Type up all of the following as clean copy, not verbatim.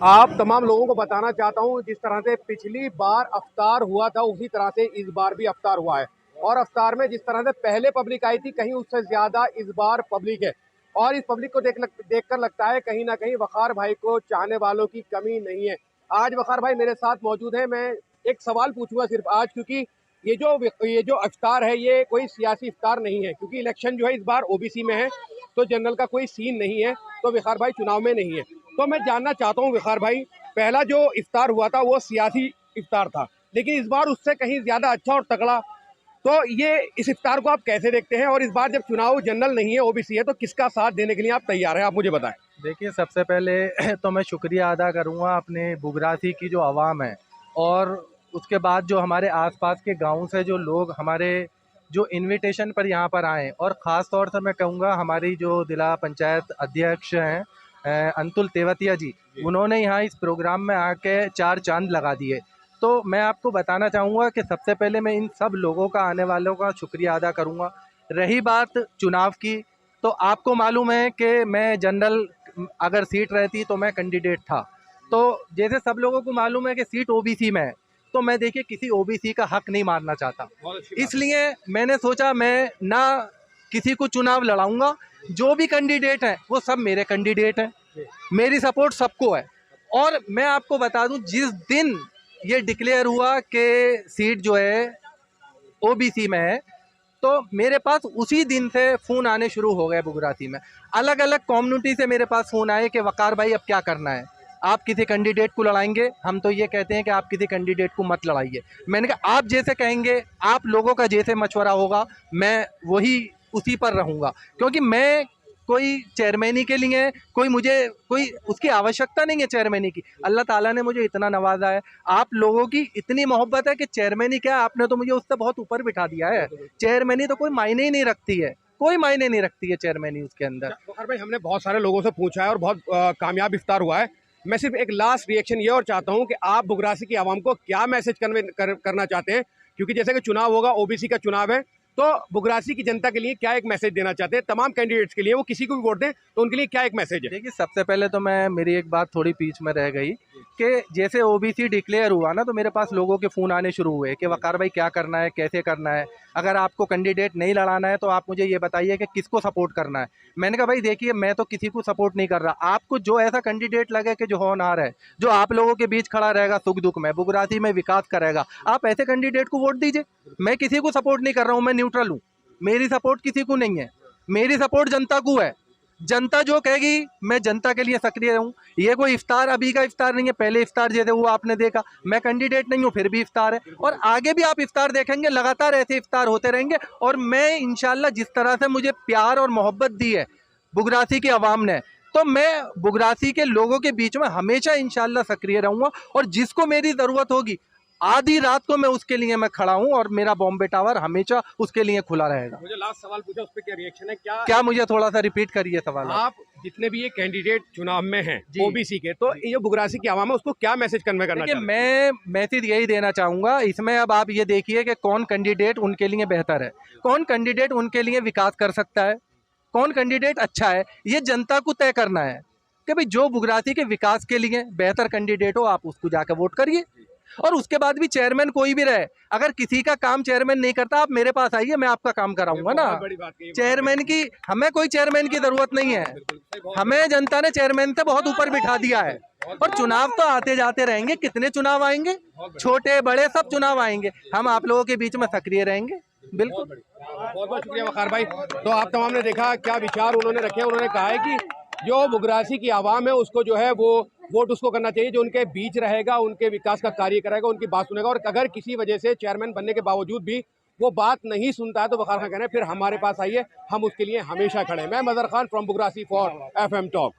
आप तमाम लोगों को बताना चाहता हूँ, जिस तरह से पिछली बार अफ्तार हुआ था उसी तरह से इस बार भी अफ्तार हुआ है। और अफ्तार में जिस तरह से पहले पब्लिक आई थी, कहीं उससे ज़्यादा इस बार पब्लिक है। और इस पब्लिक को देखकर लगता है कहीं ना कहीं वक़ार भाई को चाहने वालों की कमी नहीं है। आज वक़ार भाई मेरे साथ मौजूद है। मैं एक सवाल पूछूंगा सिर्फ आज, क्योंकि ये जो इफ्तार है ये कोई सियासी इफ्तार नहीं है, क्योंकि इलेक्शन जो है इस बार ओबीसी में है, तो जनरल का कोई सीन नहीं है, तो वक़ार भाई चुनाव में नहीं है। तो मैं जानना चाहता हूँ वक़ार भाई, पहला जो इफ्तार हुआ था वो सियासी इफ्तार था, लेकिन इस बार उससे कहीं ज़्यादा अच्छा और तगड़ा। तो ये इस इफ्तार को आप कैसे देखते हैं, और इस बार जब चुनाव जनरल नहीं है ओबीसी है, तो किसका साथ देने के लिए आप तैयार हैं, आप मुझे बताएं। देखिए, सबसे पहले तो मैं शुक्रिया अदा करूँगा अपने बुगरासी की जो आवाम है, और उसके बाद जो हमारे आसपास के गाँव से जो लोग हमारे जो इनविटेशन पर यहाँ पर आए, और ख़ास तौर से मैं कहूँगा हमारी जो जिला पंचायत अध्यक्ष हैं अंतुल तेवतिया जी, उन्होंने यहाँ इस प्रोग्राम में आके चार चांद लगा दिए। तो मैं आपको बताना चाहूँगा कि सबसे पहले मैं इन सब लोगों का, आने वालों का शुक्रिया अदा करूँगा। रही बात चुनाव की, तो आपको मालूम है कि मैं जनरल, अगर सीट रहती तो मैं कैंडिडेट था। तो जैसे सब लोगों को मालूम है कि सीट ओबीसी में है, तो मैं देखिए किसी ओबीसी का हक नहीं मारना चाहता। इसलिए मैंने सोचा मैं ना किसी को चुनाव लड़ाऊंगा, जो भी कैंडिडेट हैं वो सब मेरे कैंडिडेट हैं, मेरी सपोर्ट सबको है। और मैं आपको बता दूं, जिस दिन ये डिक्लेयर हुआ कि सीट जो है ओबीसी में है, तो मेरे पास उसी दिन से फ़ोन आने शुरू हो गए बुगराती में। अलग अलग कम्युनिटी से मेरे पास फ़ोन आए कि वकार भाई अब क्या करना है, आप किसी कैंडिडेट को लड़ाएंगे? हम तो ये कहते हैं कि आप किसी कैंडिडेट को मत लड़ाइए। मैंने कहा आप जैसे कहेंगे, आप लोगों का जैसे मशवरा होगा, मैं वही उसी पर रहूँगा, क्योंकि मैं कोई चेयरमैनी के लिए, कोई उसकी आवश्यकता नहीं है चेयरमैनी की। अल्लाह ताला ने मुझे इतना नवाजा है, आप लोगों की इतनी मोहब्बत है कि चेयरमैनी क्या, आपने तो मुझे उससे बहुत ऊपर बिठा दिया है। चेयरमैनी तो कोई मायने ही नहीं रखती है, कोई मायने नहीं रखती है चेयरमैनी उसके अंदर। वक़ार भाई, हमने बहुत सारे लोगों से पूछा है और बहुत कामयाब इफ्तार हुआ है। मैं सिर्फ एक लास्ट रिएक्शन ये और चाहता हूँ कि आप बुगरासी की आवाम को क्या मैसेज करना चाहते हैं, क्योंकि जैसे कि चुनाव होगा, ओबीसी का चुनाव है, तो बुगरासी की जनता के लिए क्या एक मैसेज देना चाहते हैं, तमाम कैंडिडेट्स के लिए, वो किसी को भी वोट दें तो उनके लिए क्या एक मैसेज है? देखिए, सबसे पहले तो मेरी एक बात थोड़ी बीच में रह गई कि जैसे ओबीसी डिक्लेयर हुआ ना, तो मेरे पास लोगों के फ़ोन आने शुरू हुए कि वकार भाई क्या करना है, कैसे करना है, अगर आपको कैंडिडेट नहीं लड़ाना है तो आप मुझे ये बताइए कि किसको सपोर्ट करना है। मैंने कहा भाई देखिए, मैं तो किसी को सपोर्ट नहीं कर रहा, आपको जो ऐसा कैंडिडेट लगे कि जो होनहार है, जो आप लोगों के बीच खड़ा रहेगा सुख दुख में, बुगरासी में विकास करेगा, आप ऐसे कैंडिडेट को वोट दीजिए। मैं किसी को सपोर्ट नहीं कर रहा हूँ, मैं न्यूट्रल हूँ, मेरी सपोर्ट किसी को नहीं है, मेरी सपोर्ट जनता को है। जनता जो कहेगी, मैं जनता के लिए सक्रिय रहूं। ये कोई इफ्तार अभी का इफ्तार नहीं है, पहले इफ्तार जैसे वो आपने देखा, मैं कैंडिडेट नहीं हूं फिर भी इफ्तार है, और आगे भी आप इफ्तार देखेंगे, लगातार ऐसे इफ्तार होते रहेंगे। और मैं इंशाल्लाह, जिस तरह से मुझे प्यार और मोहब्बत दी है बुगरासी की आवाम ने, तो मैं बुगरासी के लोगों के बीच में हमेशा इंशाल्लाह सक्रिय रहूंगा, और जिसको मेरी ज़रूरत होगी आधी रात को मैं उसके लिए मैं खड़ा हूं, और मेरा बॉम्बे टावर हमेशा उसके लिए खुला रहेगा। मुझे लास्ट सवाल पूछा, उस पर क्या रिएक्शन है? क्या क्या मुझे थोड़ा सा रिपीट करिए सवाल आप जितने भी ये कैंडिडेट चुनाव में हैं जी। ओबीसी के, तो ये बुगरासी की आवाम है, उसको क्या मैसेज कन्वे करना देखिए, चाहते हैं? मैं मैसेज यही देना चाहूँगा इसमें। अब आप ये देखिए कि कौन कैंडिडेट उनके लिए बेहतर है, कौन कैंडिडेट उनके लिए विकास कर सकता है, कौन कैंडिडेट अच्छा है, ये जनता को तय करना है कि भाई जो बुगरासी के विकास के लिए बेहतर कैंडिडेट हो, आप उसको जाकर वोट करिए। और उसके बाद भी चेयरमैन कोई भी रहे, अगर किसी का काम चेयरमैन नहीं करता, आप मेरे पास आइए, मैं आपका काम कराऊंगा ना। बड़ी बात कही। चेयरमैन की, हमें कोई चेयरमैन की जरूरत नहीं है, हमें जनता ने चेयरमैन से बहुत ऊपर बिठा दिया है। और चुनाव तो आते जाते रहेंगे, कितने चुनाव आएंगे, छोटे बड़े सब चुनाव आएंगे, हम आप लोगों के बीच में सक्रिय रहेंगे। बिल्कुल, बहुत बहुत शुक्रिया वकार भाई। तो आप तमाम ने देखा क्या विचार उन्होंने रखे। उन्होंने कहा है कि जो बुगरासी की आवाम है उसको जो है वो वोट उसको करना चाहिए जो उनके बीच रहेगा, उनके विकास का कार्य करेगा, उनकी बात सुनेगा। और अगर किसी वजह से चेयरमैन बनने के बावजूद भी वो बात नहीं सुनता है, तो वकार खान कह रहे हैं फिर हमारे पास आइए, हम उसके लिए हमेशा खड़े हैं। मैं Mazhar Khan from Bugrasi for FM talk.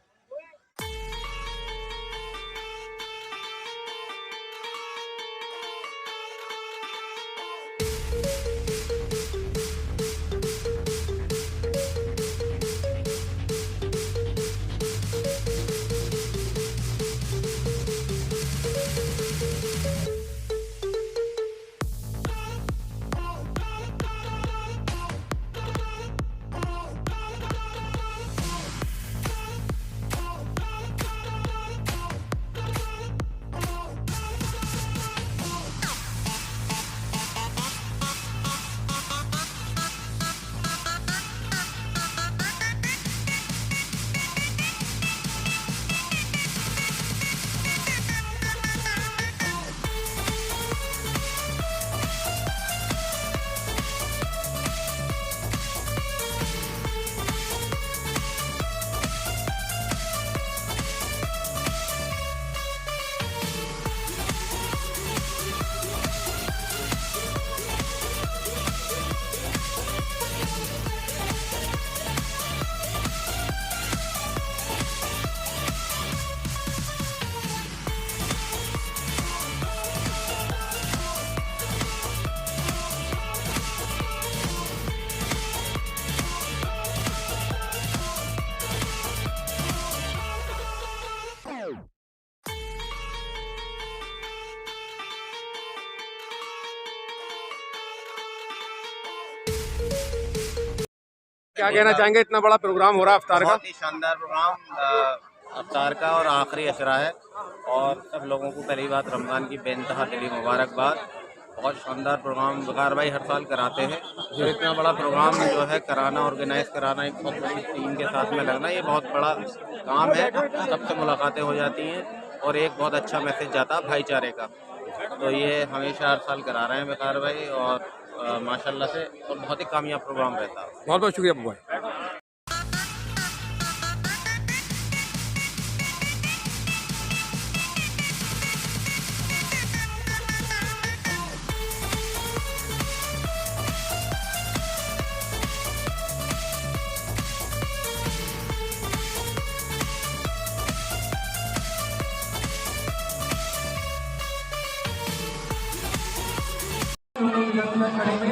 क्या कहना चाहेंगे, इतना बड़ा प्रोग्राम हो रहा है अफ्तार का? बहुत ही शानदार प्रोग्राम अफ्तार का और आखिरी अशरा है, और सब लोगों को पहली बात रमज़ान की बेइंतहा दिली मुबारकबाद। बहुत शानदार प्रोग्राम वक़ार भाई हर साल कराते हैं, तो इतना बड़ा प्रोग्राम जो है कराना, ऑर्गेनाइज कराना, एक बहुत बड़ी टीम के साथ में लगना, ये बहुत बड़ा काम है। सबसे मुलाकातें हो जाती हैं और एक बहुत अच्छा मैसेज जाता है भाईचारे का। तो ये हमेशा हर साल करा रहे हैं वक़ार भाई, और माशाल्लाह से और बहुत ही कामयाब प्रोग्राम रहता है। बहुत बहुत शुक्रिया पप्पू भाई।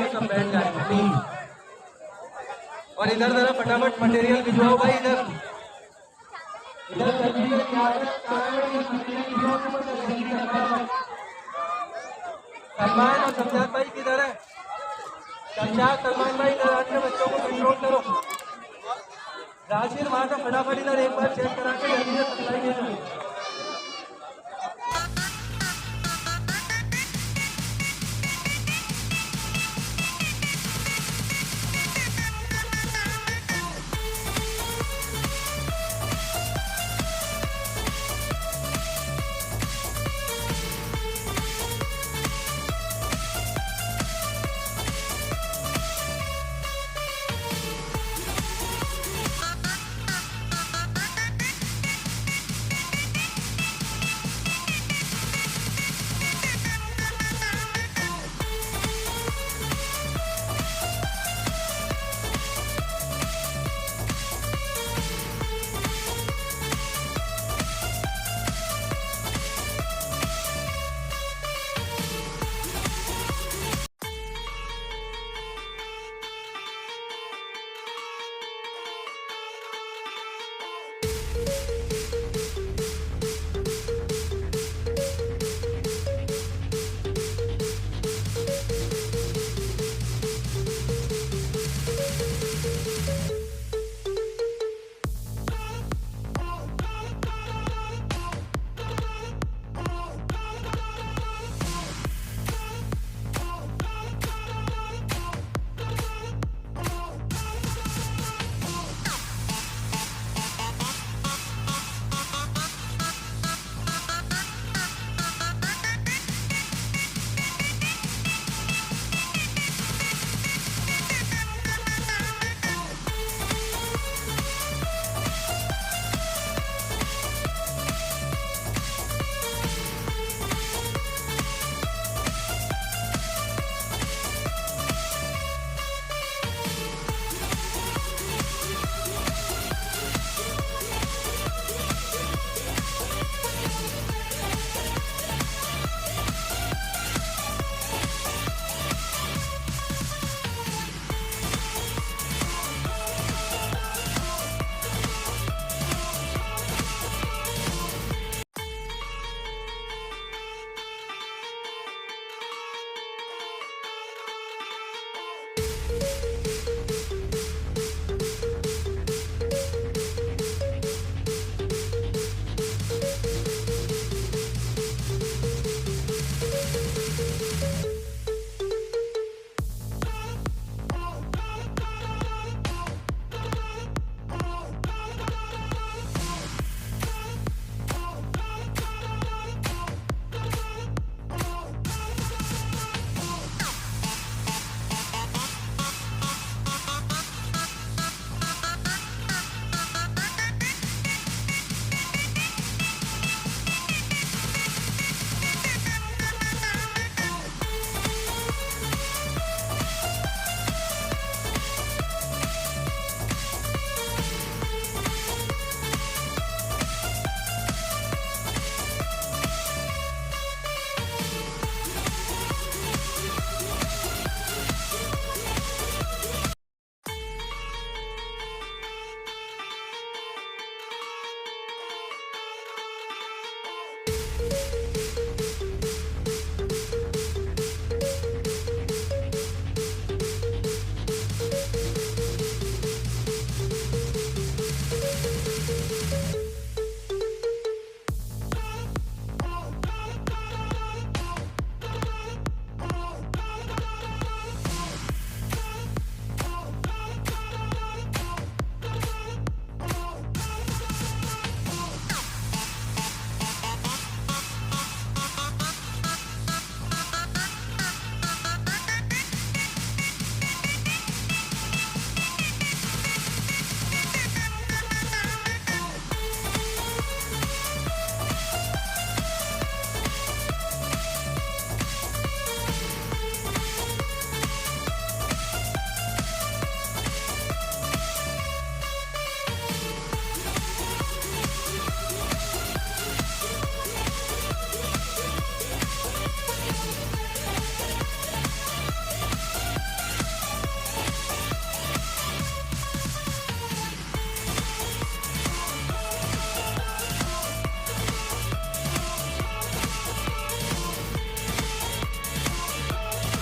सब बैठ जाएंगे और इधर जरा फटाफट मटेरियल भिजवाओ भाई, इधर सलमान और शमशाद भाई किधर है? शमशाद, सलमान भाई इधर आके बच्चों को कंट्रोल करो। राशिद वहाँ से फटाफट इधर एक बार चेक करा के जल्दी से सप्लाई दे दो।